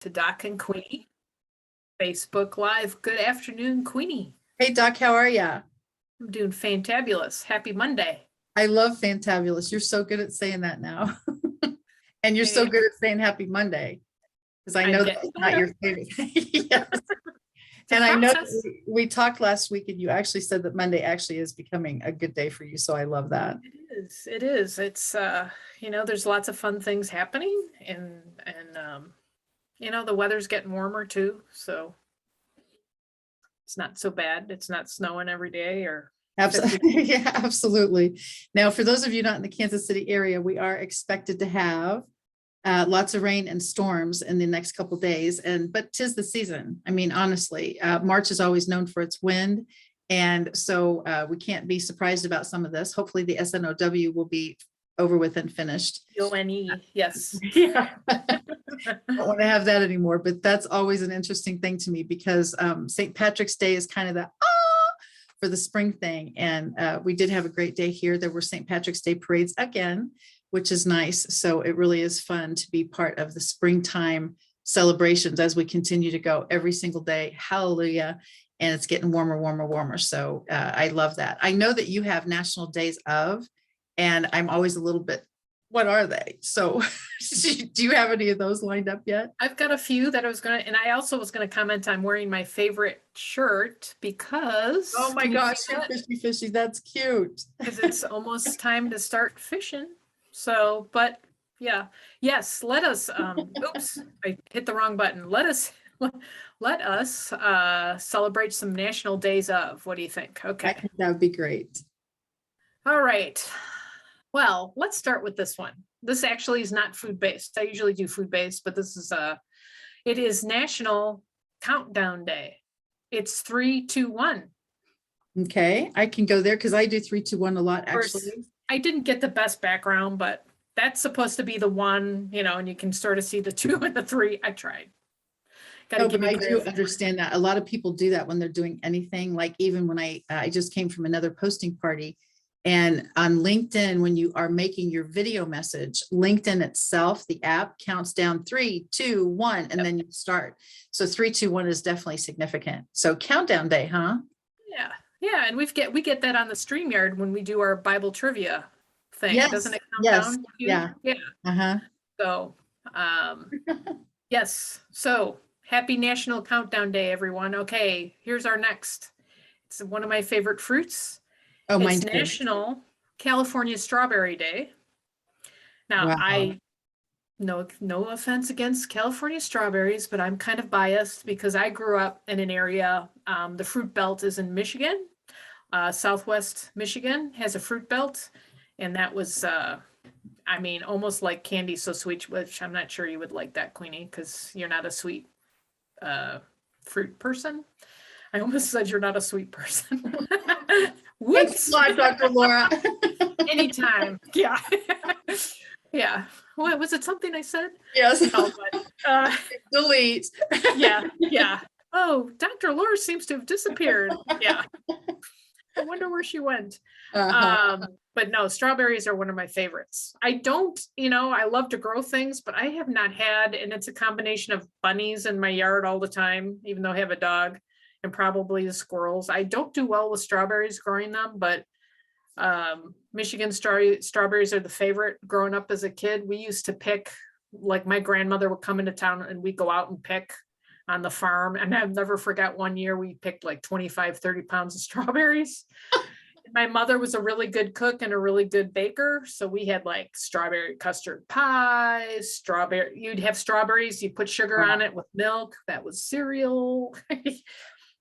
to Doc and Queenie, Facebook Live. Good afternoon, Queenie. Hey Doc, how are ya? I'm doing fantabulous. Happy Monday. I love fantabulous. You're so good at saying that now. And you're so Hey, good at saying happy Monday, because I I'm know getting that's not your better. favorite. Yes. It's a And I know that process. we talked last week and you actually said that Monday actually is becoming a good day for you. So I love that. It is. It is. It's there's lots of fun things happening and the weather's getting warmer too, so it's not so bad. It's not snowing every day or 50. Absolutely. Yeah, absolutely. Now, for those of you not in the Kansas City area, we are expected to have lots of rain and storms in the next couple days, but 'tis the season. I mean, honestly, March is always known for its wind, and so we can't be surprised about some of this. Hopefully, the SNOW will be over with and finished. ONE, yes. Yeah. Don't want to have that anymore, but that's always an interesting thing to me because St. Patrick's Day is kind of the for the spring thing. And we did have a great day here. There were St. Patrick's Day parades again, which is nice. So it really is fun to be part of the springtime celebrations as we continue to go every single day. Hallelujah. And it's getting warmer, warmer, warmer. So I love that. I know that you have national days of, and I'm always a little bit, what are they? So do you have any of those lined up yet? I've got a few that and I also was gonna comment, I'm wearing my favorite shirt because. Oh my Can you see gosh, you're that? fishy, fishy. That's cute. Because it's almost time to start fishing. So, but yeah, yes, let us, oops, I hit the wrong button. Let us celebrate some national days of. What do you think? I Okay. think that would be great. All right. Well, let's start with this one. This actually is not food-based. I usually do food-based, but this is it is National Countdown Day. It's 3, 2, 1. Okay, I can go there because I do 3, 2, 1 a lot, Of course, actually. I didn't get the best background, but that's supposed to be the one, and you can sort of see the 2 and the 3. I tried. Got to No, give but me I do credit. understand that. A lot of people do that when they're doing anything. Like even when I just came from another posting party, and on LinkedIn, when you are making your video message, LinkedIn itself, the app counts down 3, 2, 1, and then you start. So 3, 2, 1 is definitely significant. So countdown day, huh? Yeah, yeah, and we get that on the StreamYard when we do our Bible trivia thing. Doesn't Yes, it count yes, down? yeah. Yeah. Uh-huh. So, yes. So happy National Countdown Day, everyone. Okay, here's our next. It's one of my favorite fruits. Oh, mine It's too. National California Strawberry Day. Now, Wow. no offense against California strawberries, but I'm kind of biased because I grew up in an area, the fruit belt is in Michigan. Southwest Michigan has a fruit belt, and that was, almost like candy so sweet, which I'm not sure you would like that, Queenie, because you're not a sweet fruit person. I almost said you're not a sweet person. Thanks Whoops. a lot, Dr. Laura. Anytime. Yeah. Yeah. What was it, something I said? Yes. No, but Delete. yeah. Oh, Dr. Laura seems to have disappeared. Yeah. I wonder where she went. Uh-huh. But no, strawberries are one of my favorites. I love to grow things, but I have not had, and it's a combination of bunnies in my yard all the time, even though I have a dog, and probably the squirrels. I don't do well with strawberries growing them, but Michigan strawberries are the favorite. Growing up as a kid, we used to pick, like my grandmother would come into town and we'd go out and pick on the farm. And I'll never forget one year we picked like 25, 30 pounds of strawberries. My mother was a really good cook and a really good baker. So we had like strawberry custard pies, you'd have strawberries, you put sugar on it with milk. That was cereal.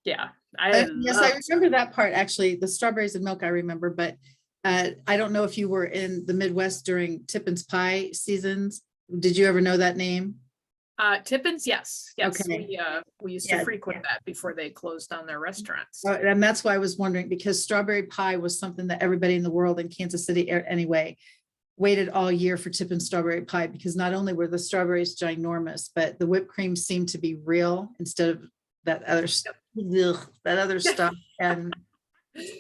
Yeah, Yes, I remember that part, actually. The strawberries and milk, I remember, but I don't know if you were in the Midwest during Tippin's pie seasons. Did you ever know that name? Tippins, yes, Okay. we used to Yeah. frequent that before they closed down their restaurants. And that's why I was wondering, because strawberry pie was something that everybody in the world in Kansas City anyway waited all year for Tippin's strawberry pie, because not only were the strawberries ginormous, but the whipped cream seemed to be real instead of that other stuff. That other stuff. And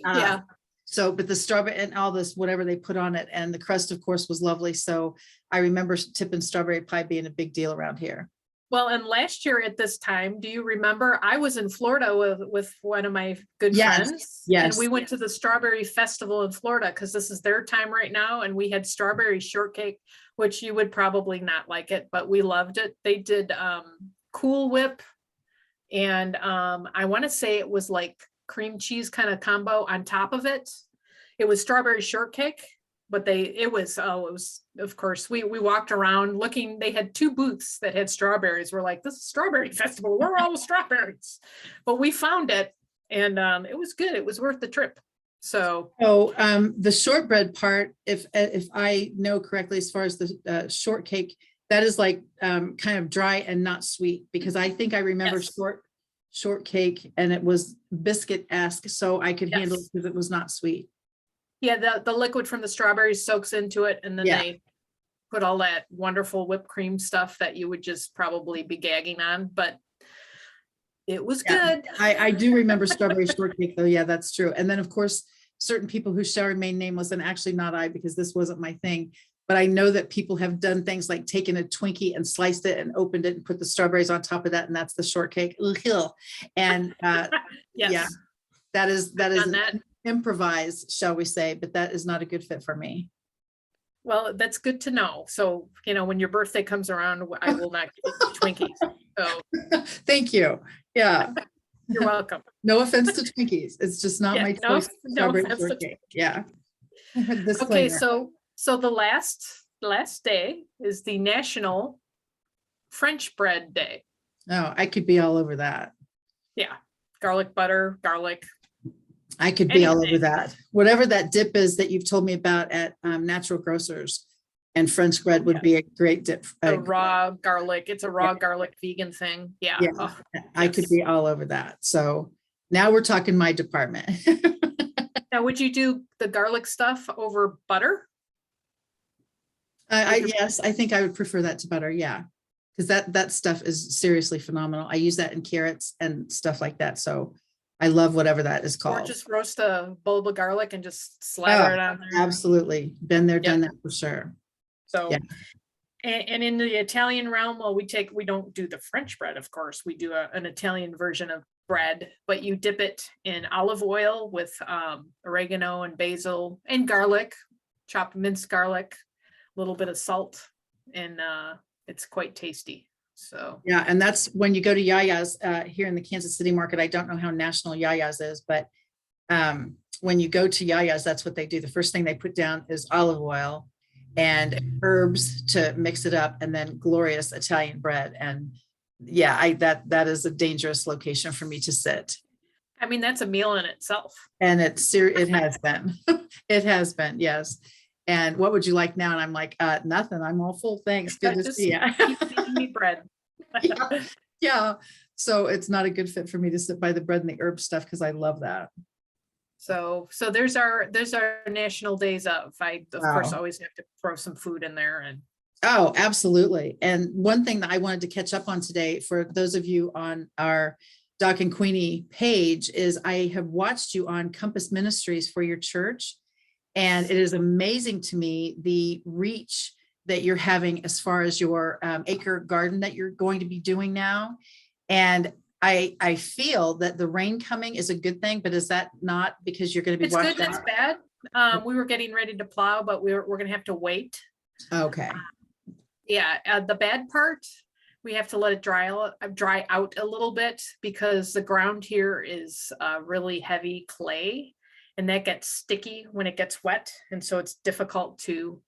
Yeah, so, but the strawberry and all this, whatever they put on it, and the crust, of course, was lovely. So I remember Tippin's strawberry pie being a big deal around here. Well, and last year at this time, do you remember, I was in Florida with one of my good Yes, friends. And yes. we went to the Strawberry Festival in Florida because this is their time right now. And we had strawberry shortcake, which you would probably not like it, but we loved it. They did Cool Whip. And I want to say it was like cream cheese kind of combo on top of it. It was strawberry shortcake, but it was, of course, we walked around looking, they had two booths that had strawberries. We're like, this is strawberry festival, where are all the strawberries? But we found it, and it was good. It was worth the trip. So The shortbread part, if I know correctly, as far as the shortcake, that is like kind of dry and not sweet, because I think I remember yes. shortcake and it was biscuit-esque, so I could handle it Yes. because it was not sweet. Yeah, the liquid from the strawberries soaks into it, and then Yeah. they put all that wonderful whipped cream stuff that you would just probably be gagging on, but it was Yeah. good. I do remember strawberry shortcake though. Yeah, that's true. And then of course, certain people who shall remain nameless, and actually not I, because this wasn't my thing, but I know that people have done things like taken a Twinkie and sliced it and opened it and put the strawberries on top of that, and that's the shortcake. Ugh. And Yes. yeah, that is Done that. improvised, shall we say, but that is not a good fit for me. Well, that's good to know. So, when your birthday comes around, I will not give you Twinkies. So Thank you. Yeah. you're welcome. No offense to Twinkies. It's just not Yeah, my no- choice. no Strawberry offense to shortcake. Yeah. Okay, Disclaimer. so the last day is the National French Bread Day. Oh, I could be all over that. Yeah, garlic butter, garlic. I could be all over Anything. that. Whatever that dip is that you've told me about at Natural Grocers, and French bread would be a great dip. The raw garlic. It's a raw garlic vegan thing. Yeah. Yeah, Oh, I could yes. be all over that. So now we're talking my department. Now, would you do the garlic stuff over butter? Yes, I think I would prefer that to butter. Yeah. Because that stuff is seriously phenomenal. I use that in carrots and stuff like that. So I love whatever that is Or called. just roast a bulb of garlic and just slather it on there? Absolutely. Been there, done that for sure. So, Yeah. and in the Italian realm, well, we don't do the French bread, of course. We do an Italian version of bread, but you dip it in olive oil with oregano and basil and garlic, chopped minced garlic, a little bit of salt, and it's quite tasty. So Yeah, and that's when you go to Yaya's here in the Kansas City market. I don't know how national Yaya's is, but when you go to Yaya's, that's what they do. The first thing they put down is olive oil and herbs to mix it up, and then glorious Italian bread. And yeah, that is a dangerous location for me to sit. I mean, that's a meal in itself. And it has been. It has been, yes. And what would you like now? And I'm like, nothing. I'm all full. Thanks. Good to Just see you. keep feeding me bread. Yeah. So it's not a good fit for me to sit by the bread and the herb stuff, because I love that. So there's our national days of. I of course Wow. always have to throw some food in there. And Oh, absolutely. And one thing that I wanted to catch up on today for those of you on our Doc and Queenie page is I have watched you on Compass Ministries for your church. And it is amazing to me the reach that you're having as far as your acre garden that you're going to be doing now. And I feel that the rain coming is a good thing, but is that not because you're going to be it's good watching? and it's bad. We were getting ready to plow, but we're going to have to wait. Okay. Yeah, the bad part, we have to let it dry out a little bit, because the ground here is really heavy clay, and that gets sticky when it gets wet, and so it's difficult to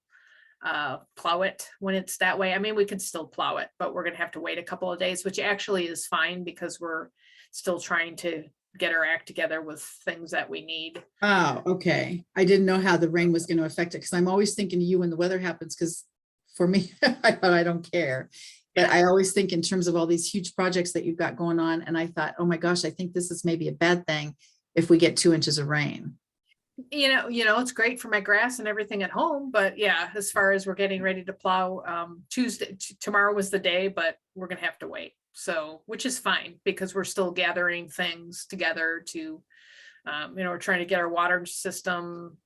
plow it when it's that way. I mean, we can still plow it, but we're gonna have to wait a couple of days, which actually is fine, because we're still trying to get our act together with things that we need. Oh, okay. I didn't know how the rain was going to affect it, because I'm always thinking of you when the weather happens, because for me, I don't care. But I always think in terms of all these huge projects that you've got going on. And I thought, oh my gosh, I think this is maybe a bad thing if we get 2 inches of rain. It's great for my grass and everything at home, but yeah, as far as we're getting ready to plow, tomorrow was the day, but we're gonna have to wait. So, which is fine, because we're still gathering things together to, we're trying to get our water system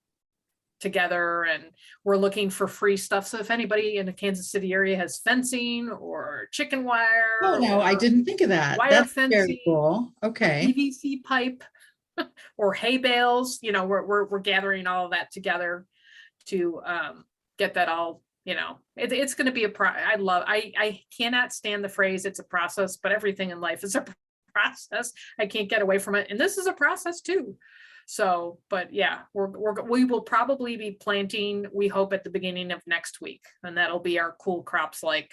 together, and we're looking for free stuff. So if anybody in the Kansas City area has fencing or chicken wire Oh, no, I or didn't think of that. wire That's fencing, very cool. Okay. PVC pipe or hay bales, we're gathering all of that together to get that all, it's going to be I cannot stand the phrase it's a process, but everything in life is a process. I can't get away from it. And this is a process too. So, but yeah, we will probably be planting, we hope, at the beginning of next week, and that'll be our cool crops, like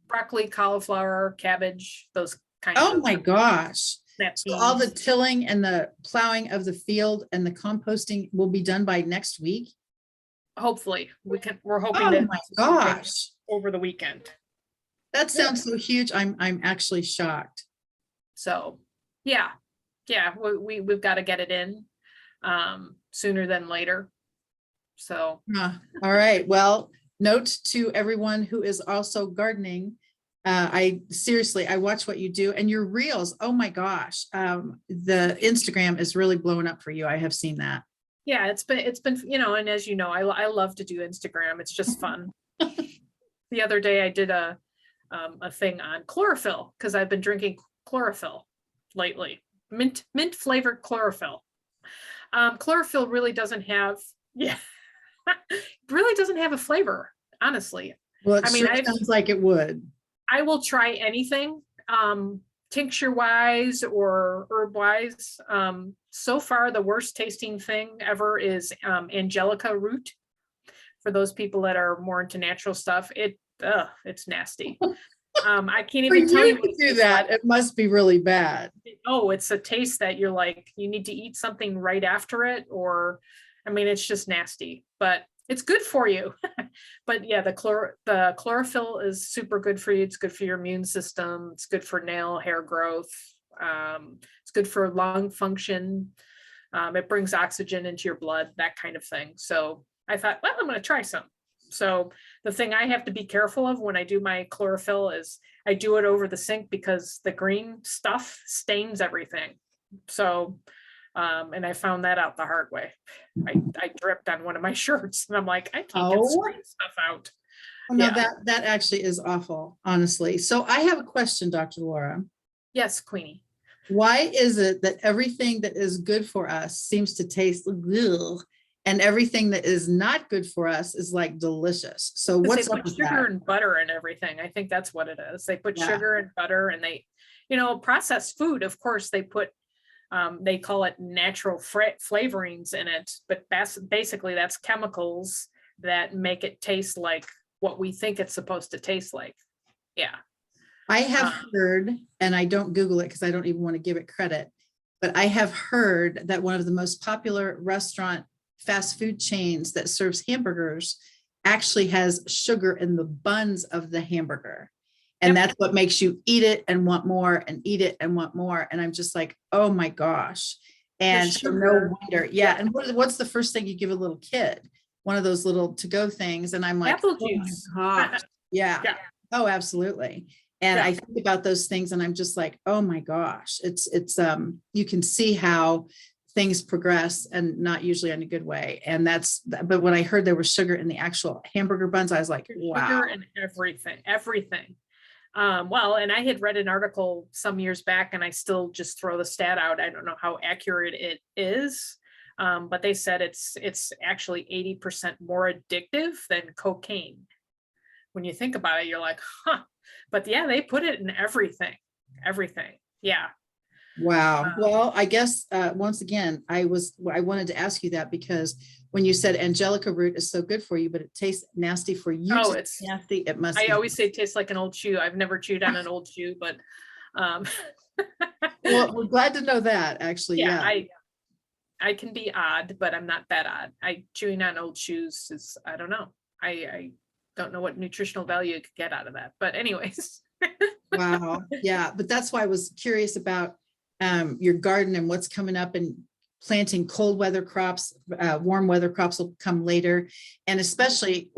broccoli, cauliflower, cabbage, those kinds Oh of my gosh. snap So all the peas. tilling and the plowing of the field and the composting will be done by next week? Hopefully we're hoping Oh to my do something gosh. over the weekend. That sounds so huge. I'm actually shocked. So yeah, we've got to get it in sooner than later. So All right. Well, note to everyone who is also gardening. I watch what you do and your reels. Oh my gosh. The Instagram is really blowing up for you. I have seen that. yeah, it's been, and as you know, I love to do Instagram. It's just fun. The other day I did a thing on chlorophyll, because I've been drinking chlorophyll lately, mint flavored chlorophyll. Chlorophyll really doesn't have, really doesn't have a flavor, honestly. Well, it I mean, sounds like it would. I will try anything, tincture wise or herb wise. So far, the worst tasting thing ever is angelica root. For those people that are more into natural stuff, it's nasty. I can't For even tell you you what to it do tastes that, like. it must be really bad. Oh, it's a taste that you're like, you need to eat something right after it, or, I mean, it's just nasty, but it's good for you. But yeah, the chlorophyll is super good for you. It's good for your immune system. It's good for nail hair growth. It's good for lung function. It brings oxygen into your blood, that kind of thing. So I thought, well, I'm going to try some. So the thing I have to be careful of when I do my chlorophyll is I do it over the sink, because the green stuff stains everything. So, and I found that out the hard way. I dripped on one of my shirts, and I'm like, I can't get this Oh, green stuff out. no, Yeah. that actually is awful, honestly. So I have a question, Dr. Laura. Yes, Queenie. Why is it that everything that is good for us seems to taste ugh, and everything that is not good for us is like delicious? So Because what's they up put with sugar that? and butter and everything. I think that's what it is. They put Yeah. sugar and butter, and they, processed food, of course, they put, they call it natural flavorings in it, but basically that's chemicals that make it taste like what we think it's supposed to taste like. Yeah. I have heard, and I don't Google it because I don't even want to give it credit, but I have heard that one of the most popular restaurant fast food chains that serves hamburgers actually has sugar in the buns of the hamburger. And Yep. that's what makes you eat it and want more and eat it and want more. And I'm just like, oh my gosh. And so no sugar. wonder. Yeah. And what's the first thing you give a little kid? One of those little to-go things. And I'm like, Apple oh my juice. gosh. Yeah. Yeah. Oh, absolutely. And Yeah. I think about those things and I'm just like, oh my gosh, it's you can see how things progress, and not usually in a good way. And but when I heard there was sugar in the actual hamburger buns, I was like, wow. Sugar and everything. Well, and I had read an article some years back, and I still just throw the stat out. I don't know how accurate it is. But they said it's actually 80% more addictive than cocaine. When you think about it, you're like, huh. But yeah, they put it in everything. Yeah. Wow. Well, I guess once again, I wanted to ask you that because when you said angelica root is so good for you, but it tastes nasty for you. Oh, it's nasty. It must. I be. always say it tastes like an old shoe. I've never chewed on an old shoe, but well, we're glad to know that actually. yeah, Yeah. I can be odd, but I'm not that odd. Chewing on old shoes is, I don't know. I don't know what nutritional value you could get out of that. But anyways. Wow. Yeah. But that's why I was curious about your garden and what's coming up, and planting cold weather crops. Warm weather crops will come later. And especially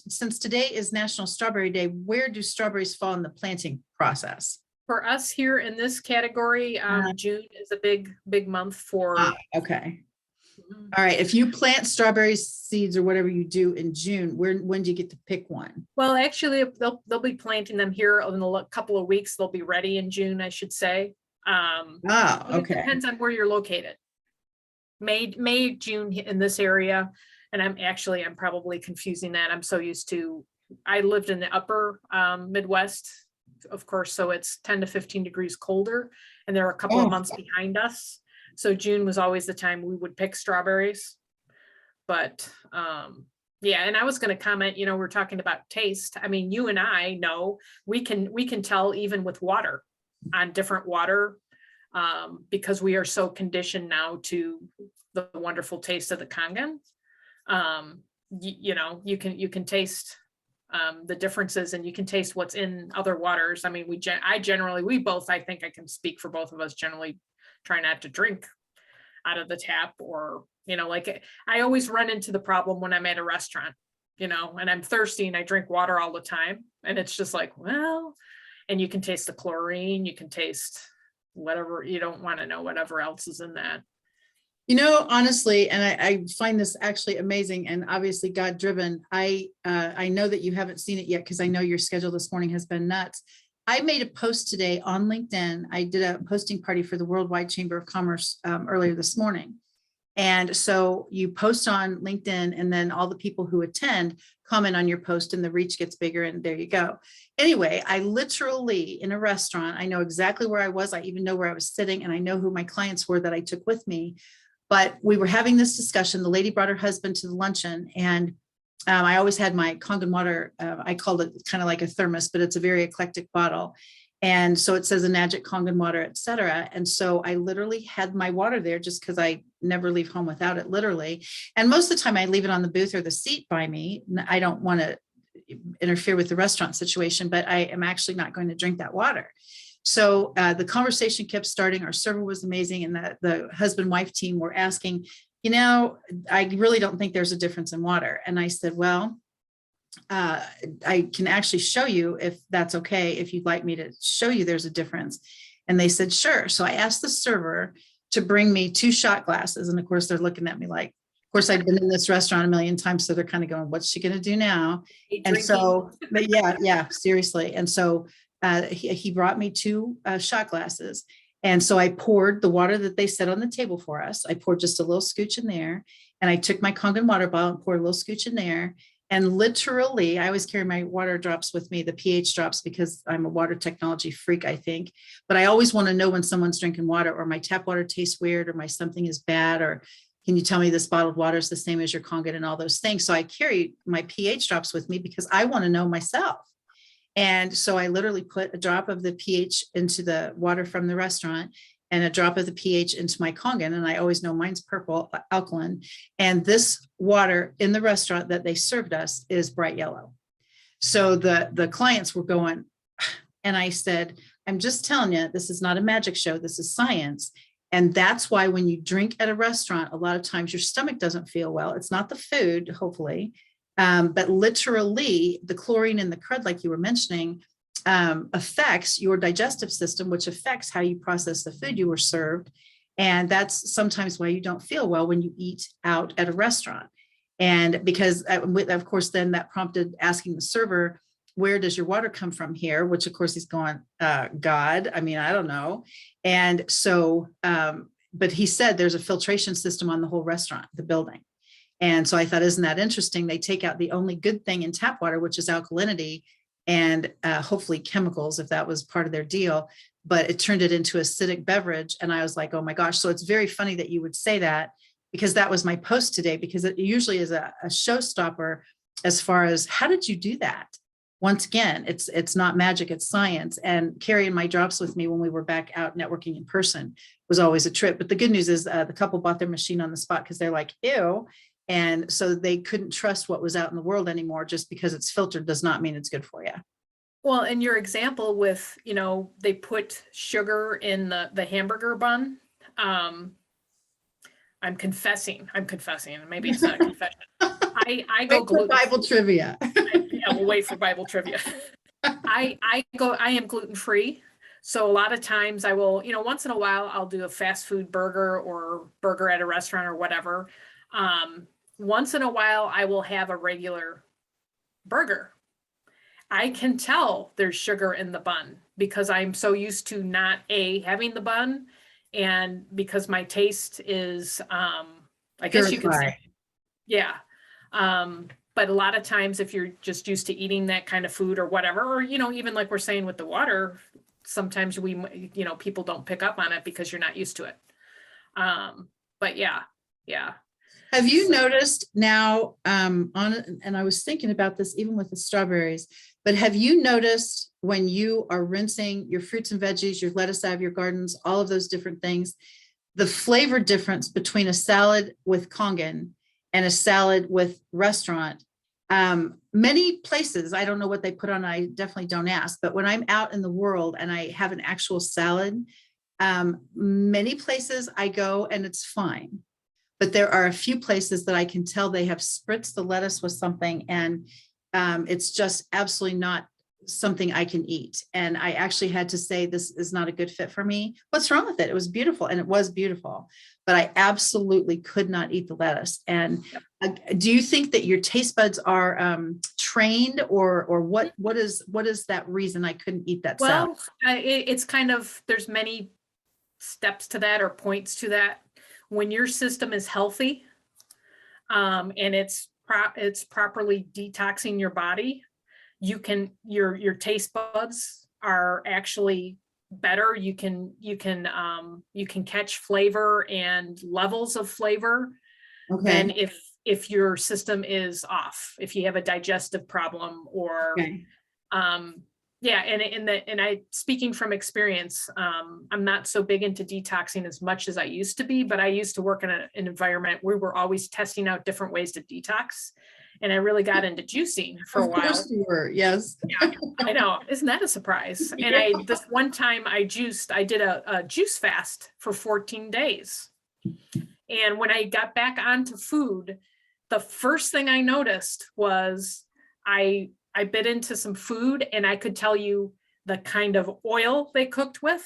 since today is National Strawberry Day, where do strawberries fall in the planting process? For us here in this category, June is a big month for okay. All right. If you plant strawberry seeds or whatever you do in June, when do you get to pick one? Well, actually, they'll be planting them here in a couple of weeks. They'll be ready in June, I should say. Oh, But it okay. depends on where you're located. May, June in this area. And I'm probably confusing that. I'm so used to, I lived in the upper Midwest, of course, so it's 10 to 15 degrees colder, and they're a couple of months behind us. So June was always the time we would pick strawberries. But yeah, and I was going to comment, we're talking about taste. I mean, you and I know we can tell even with water, on different water, because we are so conditioned now to the wonderful taste of the Kangen. You can taste the differences, and you can taste what's in other waters. I mean, we both, I think I can speak for both of us, generally try not to drink out of the tap, or, like I always run into the problem when I'm at a restaurant, and I'm thirsty and I drink water all the time. And it's just like, well, and you can taste the chlorine, you can taste whatever, you don't want to know whatever else is in that. Honestly, and I find this actually amazing and obviously God driven. I know that you haven't seen it yet because I know your schedule this morning has been nuts. I made a post today on LinkedIn. I did a posting party for the Worldwide Chamber of Commerce earlier this morning. And so you post on LinkedIn, and then all the people who attend comment on your post, and the reach gets bigger, and there you go. Anyway, I literally, in a restaurant, I know exactly where I was. I even know where I was sitting, and I know who my clients were that I took with me. But we were having this discussion. The lady brought her husband to the luncheon, and I always had my Kangen water. I called it kind of like a thermos, but it's a very eclectic bottle. And so it says Enagic Kangen water, et cetera. And so I literally had my water there just because I never leave home without it, literally. And most of the time I leave it on the booth or the seat by me. I don't want to interfere with the restaurant situation, but I am actually not going to drink that water. So the conversation kept starting. Our server was amazing. And the husband-wife team were asking, I really don't think there's a difference in water. And I said, well, I can actually show you if that's okay, if you'd like me to show you there's a difference. And they said, sure. So I asked the server to bring me 2 shot glasses. And of course, they're looking at me like, of course, I'd been in this restaurant a million times. So they're kind of going, what's she going to do now? And so, but yeah, seriously. And so he brought me 2 shot glasses. And so I poured the water that they set on the table for us. I poured just a little scooch in there. And I took my Kangen water bottle and poured a little scooch in there. And literally, I always carry my water drops with me, the pH drops, because I'm a water technology freak, I think. But I always want to know when someone's drinking water, or my tap water tastes weird, or my something is bad, or can you tell me this bottled water is the same as your Kangen, and all those things. So I carry my pH drops with me because I want to know myself. And so I literally put a drop of the pH into the water from the restaurant, and a drop of the pH into my Kangen. And I always know mine's purple, alkaline. And this water in the restaurant that they served us is bright yellow. So the clients were going, and I said, I'm just telling you, this is not a magic show. This is science. And that's why when you drink at a restaurant, a lot of times your stomach doesn't feel well. It's not the food, hopefully, but literally the chlorine in the crud, like you were mentioning, affects your digestive system, which affects how you process the food you were served. And that's sometimes why you don't feel well when you eat out at a restaurant. And because, of course, then that prompted asking the server, where does your water come from here? Which, of course, he's going, God, I mean, I don't know. And so, but he said there's a filtration system on the whole restaurant, the building. And so I thought, isn't that interesting? They take out the only good thing in tap water, which is alkalinity, and hopefully chemicals, if that was part of their deal, but it turned it into acidic beverage. And I was like, oh my gosh. So it's very funny that you would say that, because that was my post today, because it usually is a showstopper as far as how did you do that? Once again, it's not magic, it's science. And carrying my drops with me when we were back out networking in person was always a trip. But the good news is the couple bought their machine on the spot because they're like, ew. And so they couldn't trust what was out in the world anymore. Just because it's filtered does not mean it's good for you. Well, and your example with, they put sugar in the hamburger bun. I'm confessing. Maybe it's not a confession. I go gluten. Bible trivia. Yeah, we'll wait for Bible trivia. I am gluten free. So a lot of times I will, once in a while, I'll do a fast food burger or burger at a restaurant or whatever. Once in a while, I will have a regular burger. I can tell there's sugar in the bun because I'm so used to not having the bun, and because my taste is, I guess you could Purify. say, yeah. But a lot of times if you're just used to eating that kind of food or whatever, or, even like we're saying with the water, sometimes people don't pick up on it because you're not used to it. But yeah. Have you noticed now, and I was thinking about this even with the strawberries, but have you noticed when you are rinsing your fruits and veggies, your lettuce out of your gardens, all of those different things, the flavor difference between a salad with Kangen and a salad with restaurant? Many places, I don't know what they put on, I definitely don't ask, but when I'm out in the world and I have an actual salad, many places I go and it's fine. But there are a few places that I can tell they have spritzed the lettuce with something, and it's just absolutely not something I can eat. And I actually had to say, this is not a good fit for me. What's wrong with it? It was beautiful, and it was beautiful, but I absolutely could not eat the lettuce. And do you think that your taste buds are trained, or what is that reason I couldn't eat that salad? Well, it's kind of, there's many steps to that or points to that. When your system is healthy, and it's properly detoxing your body, your taste buds are actually better. You can catch flavor and levels of flavor than if your system is off, if you have a digestive problem or yeah, and I, speaking from experience, I'm not so big into detoxing as much as I used to be, but I used to work in an environment where we're always testing out different ways to detox. And I really got into juicing for a while. Of course you were, yes. Yeah, I know. Isn't that a surprise? Yeah. And this one time I did a juice fast for 14 days. And when I got back onto food, the first thing I noticed was I bit into some food and I could tell you the kind of oil they cooked with.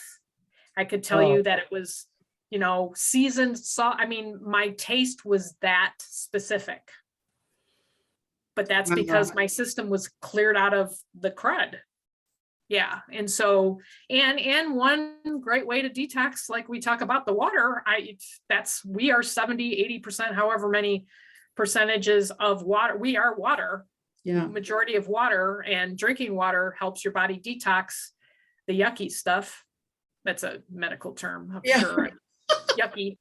I could tell you that it was, seasoned salt. I mean, my taste was that specific. But that's because my system was cleared out of the crud. Yeah. And so, and one great way to detox, like we talk about the water, we are 70, 80%, however many percentages of water. We are water. Yeah. Majority of water, and drinking water helps your body detox the yucky stuff. That's a medical term, I'm sure. Yucky.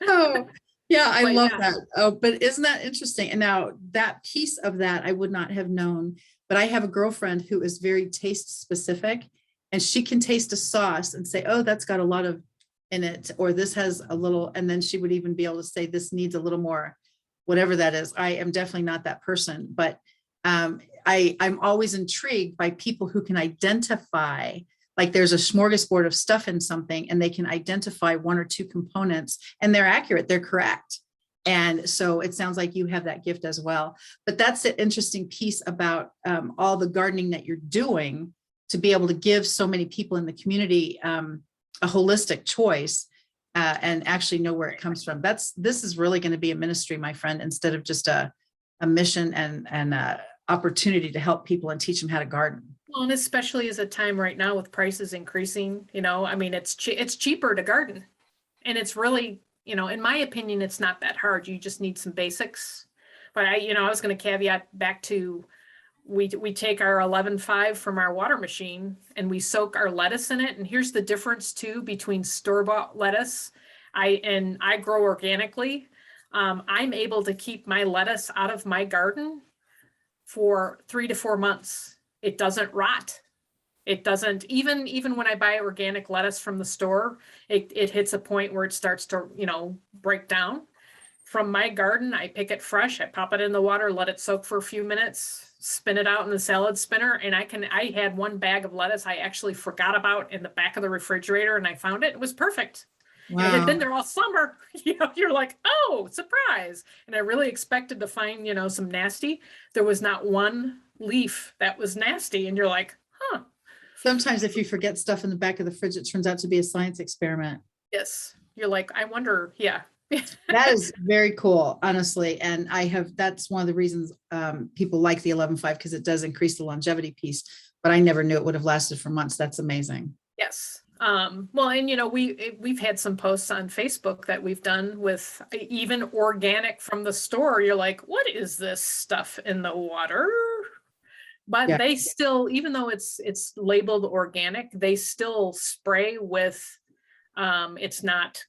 Oh, yeah, I love that. Oh, but isn't that interesting? And now that piece of that I would not have known, but I have a girlfriend who is very taste specific, and she can taste a sauce and say, oh, that's got a lot of in it, or this has a little, and then she would even be able to say this needs a little more, whatever that is. I am definitely not that person, but I'm always intrigued by people who can identify, like there's a smorgasbord of stuff in something and they can identify one or two components and they're accurate, they're correct. And so it sounds like you have that gift as well. But that's the interesting piece about all the gardening that you're doing, to be able to give so many people in the community a holistic choice and actually know where it comes from. This is really going to be a ministry, my friend, instead of just a mission and opportunity to help people and teach them how to garden. Well, and especially as a time right now with prices increasing, I mean, it's cheaper to garden, and it's really, in my opinion, it's not that hard. You just need some basics. But I was going to caveat back to, we take our 11.5 from our water machine and we soak our lettuce in it. And here's the difference too between store-bought lettuce. I grow organically. I'm able to keep my lettuce out of my garden for 3 to 4 months. It doesn't rot. It doesn't, even when I buy organic lettuce from the store, it hits a point where it starts to, break down. From my garden, I pick it fresh, I pop it in the water, let it soak for a few minutes, spin it out in the salad spinner. And I had one bag of lettuce I actually forgot about in the back of the refrigerator, and I found it. It was perfect. Wow. It had been there all summer. You're like, oh, surprise. And I really expected to find, some nasty. There was not one leaf that was nasty. And you're like, huh. Sometimes if you forget stuff in the back of the fridge, it turns out to be a science experiment. Yes, you're like, I wonder, yeah. That is very cool, honestly. And that's one of the reasons people like the 11.5 because it does increase the longevity piece, but I never knew it would have lasted for months. That's amazing. Yes. Well, and we've had some posts on Facebook that we've done with even organic from the store. You're like, what is this stuff in the water? But Yeah. they still, even though it's labeled organic, they still spray with, it's not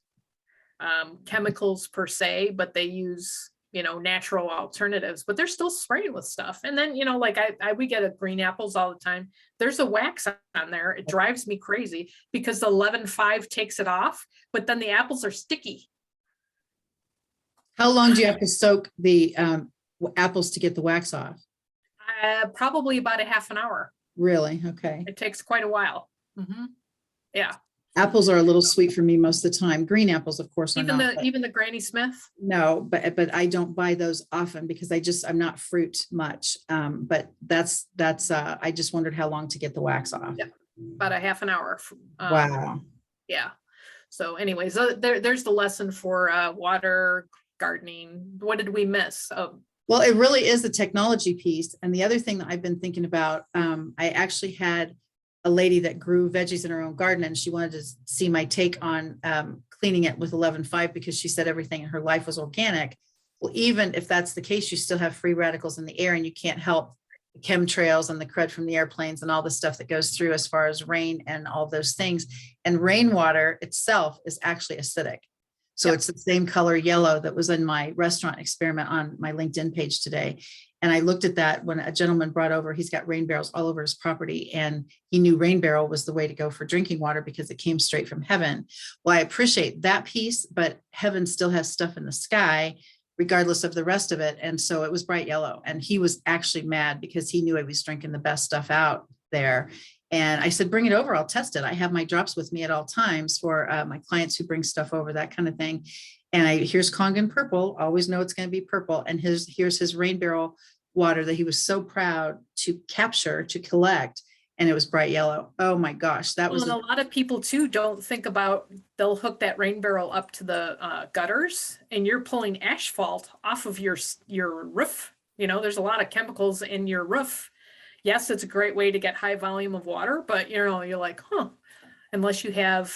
chemicals per se, but they use, natural alternatives, but they're still spraying with stuff. And then, like we get a green apples all the time. There's a wax on there. It drives me crazy because the 11.5 takes it off, but then the apples are sticky. How long do you have to soak the apples to get the wax off? Probably about a half an hour. Really? Okay. It takes quite a while. Mm-hmm. Yeah. Apples are a little sweet for me most of the time. Green apples, of course, are not. Even the Granny Smith. No, but I don't buy those often because I'm not fruit much. But that's I just wondered how long to get the wax off. Yeah, about a half an hour. Wow. Yeah. So anyways, there's the lesson for water gardening. What did we miss? Well, it really is the technology piece. And the other thing that I've been thinking about, I actually had a lady that grew veggies in her own garden, and she wanted to see my take on cleaning it with 11.5 because she said everything in her life was organic. Well, even if that's the case, you still have free radicals in the air, and you can't help the chemtrails and the crud from the airplanes and all the stuff that goes through as far as rain and all those things. And rainwater itself is actually acidic. So It's the same color yellow that was in my restaurant experiment on my LinkedIn page today. And I looked at that when a gentleman brought over, he's got rain barrels all over his property, and he knew rain barrel was the way to go for drinking water because it came straight from heaven. Well, I appreciate that piece, but heaven still has stuff in the sky, regardless of the rest of it. And so it was bright yellow. And he was actually mad because he knew I was drinking the best stuff out there. And I said, bring it over, I'll test it. I have my drops with me at all times for my clients who bring stuff over, that kind of thing. And here's Kangen purple, always know it's going to be purple. And here's his rain barrel water that he was so proud to capture, to collect. And it was bright yellow. Oh my gosh, that was. And a lot of people too don't think about, they'll hook that rain barrel up to the gutters, and you're pulling asphalt off of your roof. There's a lot of chemicals in your roof. Yes, it's a great way to get high volume of water, but you're like, unless you have,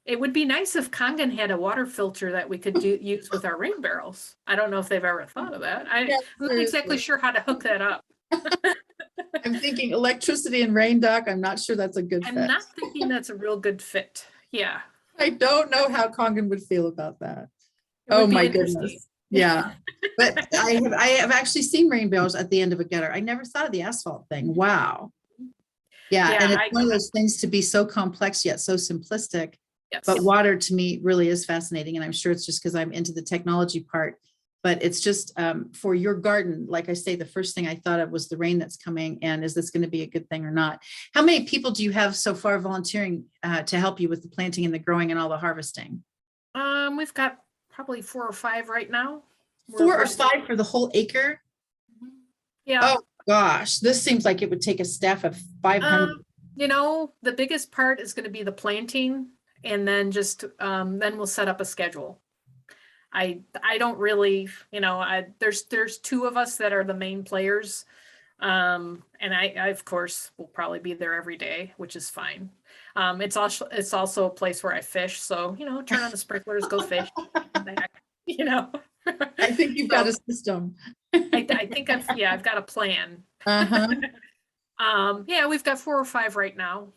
it would be nice if Kangen had a water filter that we could use with our rain barrels. I don't know if they've ever thought of that. I'm not exactly sure how to hook that up. I'm thinking electricity and rain dock. I'm not sure that's a good fit. I'm not thinking that's a real good fit. Yeah. I don't know how Kangen would feel about that. Oh my goodness. Yeah. But I have actually seen rain barrels at the end of a gutter. I never thought of the asphalt thing. Wow. Yeah. And it's one of those things to be so complex yet so simplistic. Yes. But water to me really is fascinating. And I'm sure it's just because I'm into the technology part. But it's just for your garden, like I say, the first thing I thought of was the rain that's coming, and is this going to be a good thing or not? How many people do you have so far volunteering to help you with the planting and the growing and all the harvesting? We've got probably 4 or 5 right now. 4 or 5 for the whole acre? Yeah. Oh gosh, this seems like it would take a staff of 500. The biggest part is going to be the planting, and then then we'll set up a schedule. I don't really, there's 2 of us that are the main players. And I of course will probably be there every day, which is fine. It's also a place where I fish. So, turn on the sprinklers, go fish, come back, I think you've got a system. I think I've got a plan. Uh-huh. Yeah, we've got 4 or 5 right now.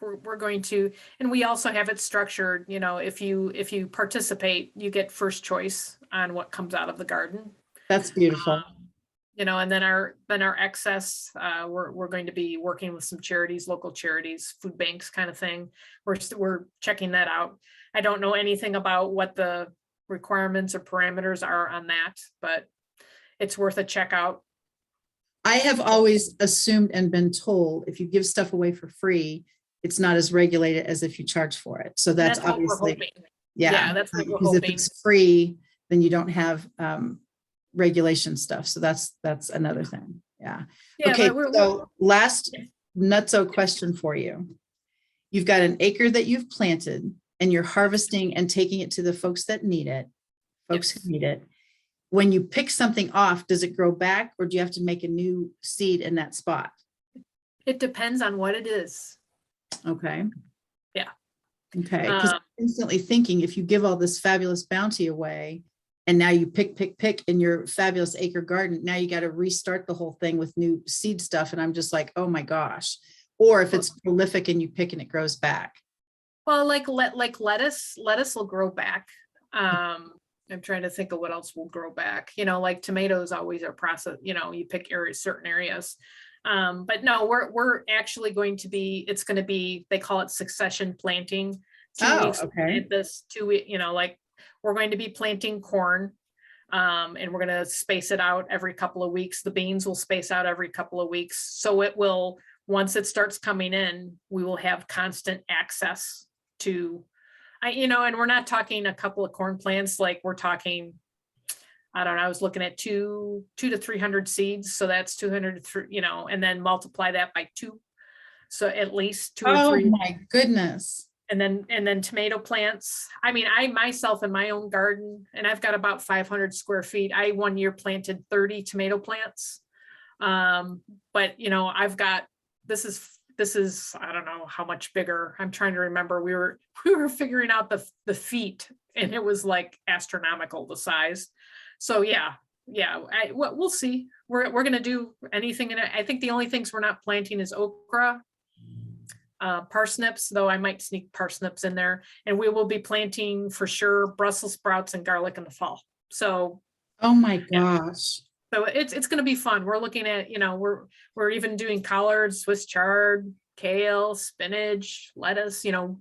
We're going to, and we also have it structured, if you participate, you get first choice on what comes out of the garden. That's beautiful. And then our excess, we're going to be working with some charities, local charities, food banks kind of thing. We're checking that out. I don't know anything about what the requirements or parameters are on that, but it's worth a check out. I have always assumed and been told if you give stuff away for free, it's not as regulated as if you charge for it. So that's obviously, yeah, that's what we're because hoping. If it's free, then you don't have regulation stuff. So that's another thing. Yeah. Yeah, Okay. but we're So last nutso question for you. You've got an acre that you've planted and you're harvesting and taking it to the folks that need it, folks yes. who need it. When you pick something off, does it grow back or do you have to make a new seed in that spot? It depends on what it is. Okay. Yeah. Okay. Because Um, I'm instantly thinking if you give all this fabulous bounty away and now you pick in your fabulous acre garden, now you got to restart the whole thing with new seed stuff. And I'm just like, oh my gosh. Or if it's prolific and you pick and it grows back. well, like lettuce will grow back. I'm trying to think of what else will grow back. You know, like tomatoes always are processed, you know, you pick areas, certain areas. But no, we're actually going to be, it's going to be, they call it succession planting. 2 Oh, weeks okay. at this 2 week, you know, like we're going to be planting corn. And we're going to space it out every couple of weeks. The beans will space out every couple of weeks. So it will, once it starts coming in, we will have constant access to, you know, and we're not talking a couple of corn plants, like we're talking, I don't know, I was looking at two to 300 seeds. So that's 200, you know, and then multiply that by 2. So at least 2 or Oh 3. my goodness. And then tomato plants. I mean, I myself in my own garden, and I've got about 500 square feet. I one year planted 30 tomato plants. But you know, I've got, this is, I don't know how much bigger. I'm trying to remember. We were figuring out the feet, and it was like astronomical, the size. So yeah, we'll see. We're going to do anything in it. I think the only things we're not planting is okra, parsnips, though I might sneak parsnips in there, and we will be planting for sure Brussels sprouts and garlic in the fall. So Oh my yeah, gosh. so it's going to be fun. We're looking at, you know, we're even doing collards, Swiss chard, kale, spinach, lettuce, you know,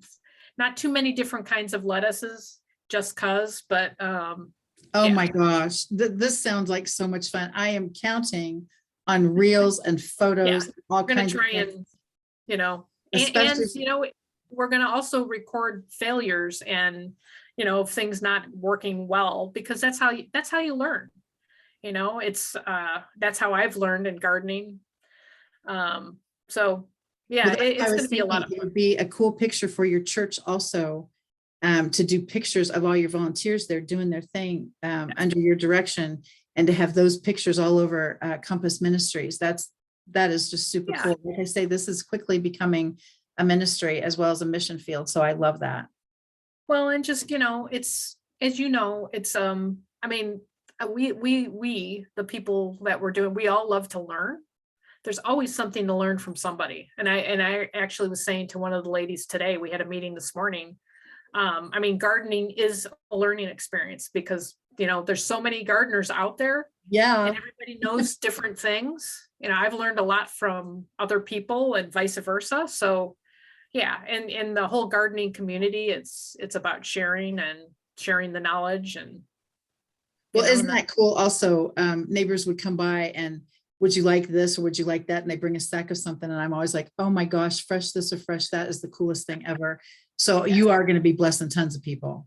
not too many different kinds of lettuces just cause, but Oh yeah, my gosh. This sounds like so much fun. I am counting on reels and yeah, photos, all we're going kinds to of try things, and, you know, and especially. you know, we're going to also record failures and, you know, things not working well, because that's how you learn. You know, it's that's how I've learned in gardening. So yeah, Well, that's why I it's going was to be a lot thinking of it fun. would be a cool picture for your church also, to do pictures of all your volunteers there doing their thing under your direction, and to have those pictures all over Compass Ministries. That is just super Yeah. cool. Like I say, this is quickly becoming a ministry as well as a mission field. So I love that. Well, and just, you know, it's, as you know, it's, I mean, we, the people that we're doing, we all love to learn. There's always something to learn from somebody. And I actually was saying to one of the ladies today, we had a meeting this morning. I mean, gardening is a learning experience, because, you know, there's so many gardeners out there Yeah. and everybody knows different things. You know, I've learned a lot from other people and vice versa. So yeah, and in the whole gardening community, it's about sharing the knowledge, and you Well, know, isn't and that cool? Also, neighbors would come by and would you like this or would you like that? And they bring a stack of something. And I'm always like, oh my gosh, fresh this or fresh that is the coolest thing ever. So yeah. you are going to be blessing tons of people.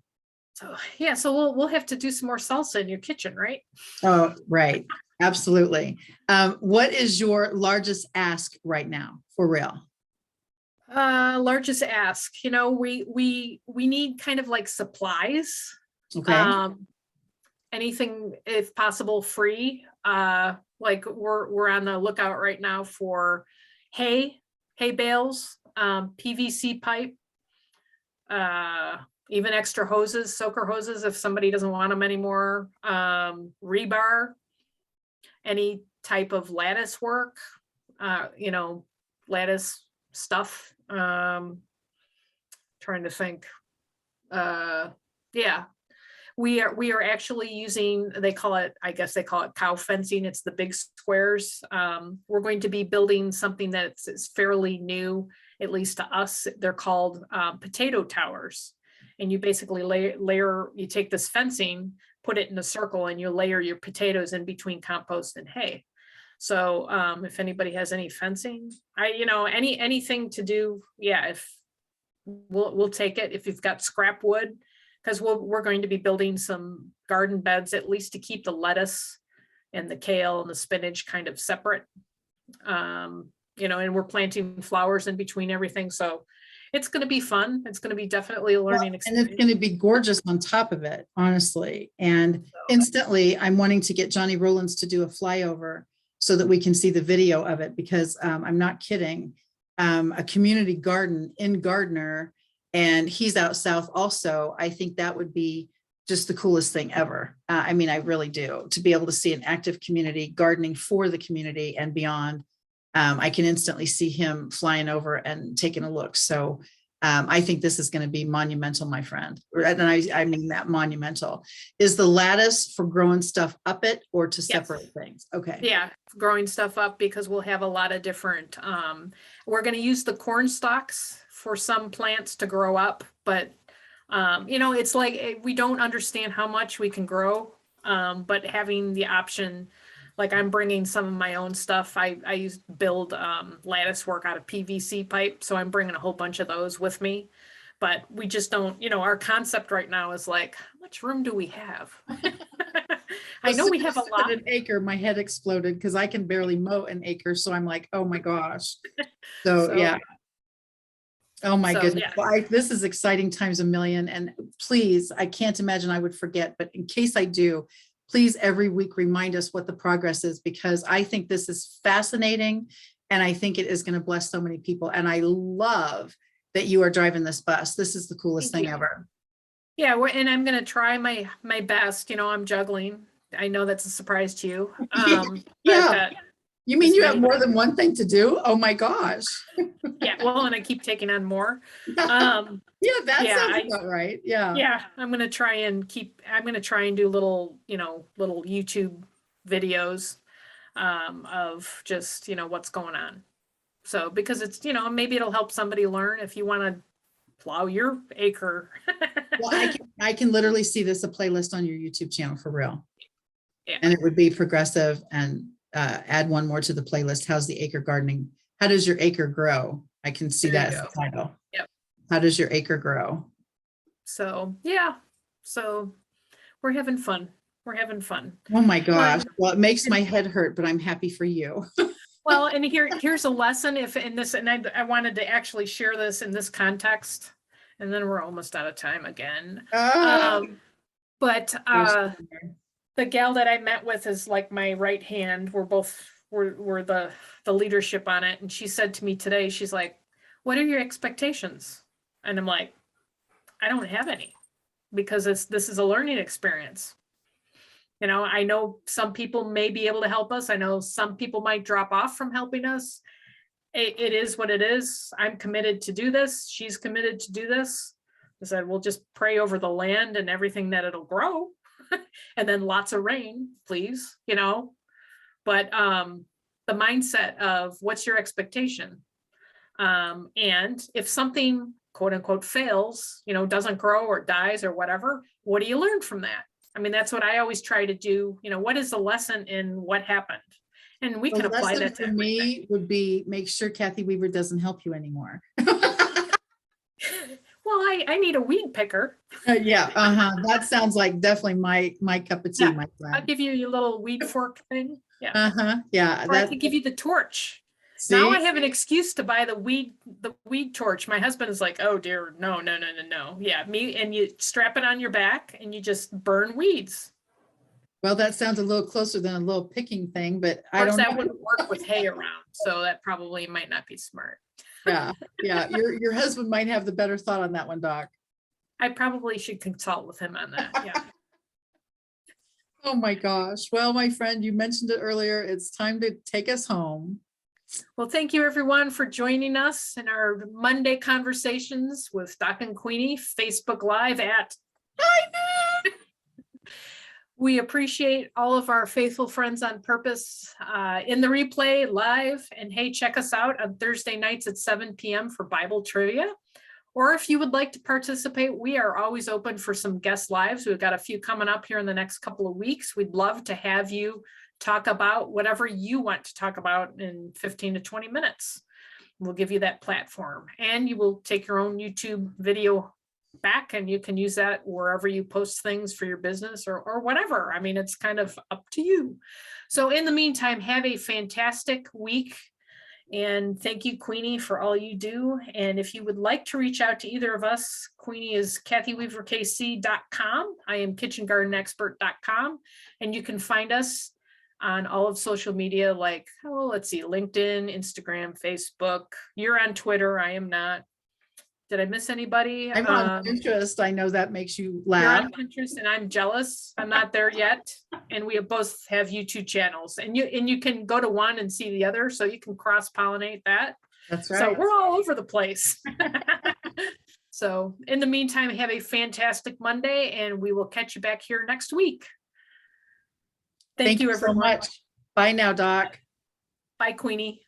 So yeah, so we'll have to do some more salsa in your kitchen, right? Oh, right. Absolutely. What is your largest ask right now for real? Largest ask, you know, we need kind of like supplies, Okay. um, anything if possible free. Like we're on the lookout right now for hay bales, PVC pipe, even extra hoses, soaker hoses if somebody doesn't want them anymore, rebar, any type of lattice work, you know, lattice stuff. Trying to think. Yeah, we are actually using, they call it, I guess they call it cow fencing. It's the big squares. We're going to be building something that's fairly new, at least to us. They're called potato towers. And you basically layer, you take this fencing, put it in a circle, and you layer your potatoes in between compost and hay. So if anybody has any fencing, you know, anything to do, yeah, if we'll take it. If you've got scrap wood, because we're going to be building some garden beds, at least to keep the lettuce and the kale and the spinach kind of separate. And we're planting flowers in between everything. So it's going to be fun. It's going to be definitely a learning And experience. it's going to be gorgeous on top of it, honestly. And instantly, I'm wanting to get Johnny Rollins to do a flyover so that we can see the video of it, because I'm not kidding. A community garden in Gardner, and he's out south also. I think that would be just the coolest thing ever. I mean, I really do, to be able to see an active community gardening for the community and beyond. I can instantly see him flying over and taking a look. So I think this is going to be monumental, my friend. And I mean that monumental. Is the lattice for growing stuff up it or to separate things? Okay. Yeah, growing stuff up, because we'll have a lot of different, we're going to use the corn stalks for some plants to grow up, but it's like we don't understand how much we can grow, but having the option, like I'm bringing some of my own stuff. I used to build lattice work out of PVC pipe, so I'm bringing a whole bunch of those with me. But we just don't, our concept right now is like, how much room do we have? I know we have a lot. An acre, my head exploded because I can barely mow an acre. So I'm like, oh my gosh. So yeah. Oh my goodness. Yeah. Well, this is exciting times a million. And please, I can't imagine I would forget, but in case I do, please every week remind us what the progress is, because I think this is fascinating. And I think it is going to bless so many people. And I love that you are driving this bus. This is the coolest thing ever. Yeah. And I'm going to try my best. I'm juggling. I know that's a surprise to you. Yeah. You mean you have more than one thing to do? Oh my gosh. Yeah. Well, and I keep taking on more. That sounds about right. Yeah. Yeah. I'm going to try and do little YouTube videos of just, what's going on. So, because it's, maybe it'll help somebody learn if you want to plow your acre. Well, I can literally see this a playlist on your YouTube channel for real. Yeah. And it would be progressive, and add one more to the playlist. How's the acre gardening? How does your acre grow? I can see that as the title. Yep. How does your acre grow? So, yeah. So we're having fun. Oh my gosh. Well, it makes my head hurt, but I'm happy for you. Well, and here's a lesson and I wanted to actually share this in this context, and then we're almost out of time again. But the gal that I met with is like my right hand. We're the leadership on it. And she said to me today, she's like, what are your expectations? And I'm like, I don't have any, because this is a learning experience. I know some people may be able to help us. I know some people might drop off from helping us. It is what it is. I'm committed to do this. She's committed to do this. I said, we'll just pray over the land and everything that it'll grow. And then lots of rain, please, but the mindset of what's your expectation? And if something quote unquote fails, doesn't grow or dies or whatever, what do you learn from that? I mean, that's what I always try to do. What is the lesson in what happened? And we can apply that to me would be make sure Kathy Weaver doesn't help you anymore. Well, I need a weed picker. That sounds like definitely my cup of tea, my friend. I'll give you your little weed fork thing. Yeah. Yeah. Or I could give you the torch. See? Now I have an excuse to buy the weed torch. My husband is like, oh dear, no. Yeah, and you strap it on your back and you just burn weeds. Well, that sounds a little closer than a little picking thing, but I don't know. That wouldn't work with hay around, so that probably might not be smart. Yeah. Your husband might have the better thought on that one, Doc. I probably should consult with him on that. Yeah. Oh my gosh. Well, my friend, you mentioned it earlier. It's time to take us home. Well, thank you everyone for joining us in our Monday conversations with Doc and Queenie, Facebook Live at. We appreciate all of our faithful friends on purpose in the replay live. And hey, check us out on Thursday nights at 7 p.m. for Bible trivia. Or if you would like to participate, we are always open for some guest lives. We've got a few coming up here in the next couple of weeks. We'd love to have you talk about whatever you want to talk about in 15 to 20 minutes. We'll give you that platform, and you will take your own YouTube video back, and you can use that wherever you post things for your business or whatever. I mean, it's kind of up to you. So in the meantime, have a fantastic week. And thank you, Queenie, for all you do. And if you would like to reach out to either of us, Queenie is KathyWeaverKC.com. I am KitchenGardenExpert.com. And you can find us on all of social media, like, oh, let's see, LinkedIn, Instagram, Facebook. You're on Twitter. I am not. Did I miss anybody? I'm on Pinterest. I know that makes you You're laugh. on Pinterest, and I'm jealous. I'm not there yet. And we both have YouTube channels, and you can go to one and see the other, so you can cross-pollinate that. That's So right. we're all over the place. So in the meantime, have a fantastic Monday, and we will catch you back here next week. Thank you, so everyone. much. Bye now, Doc. Bye, Queenie.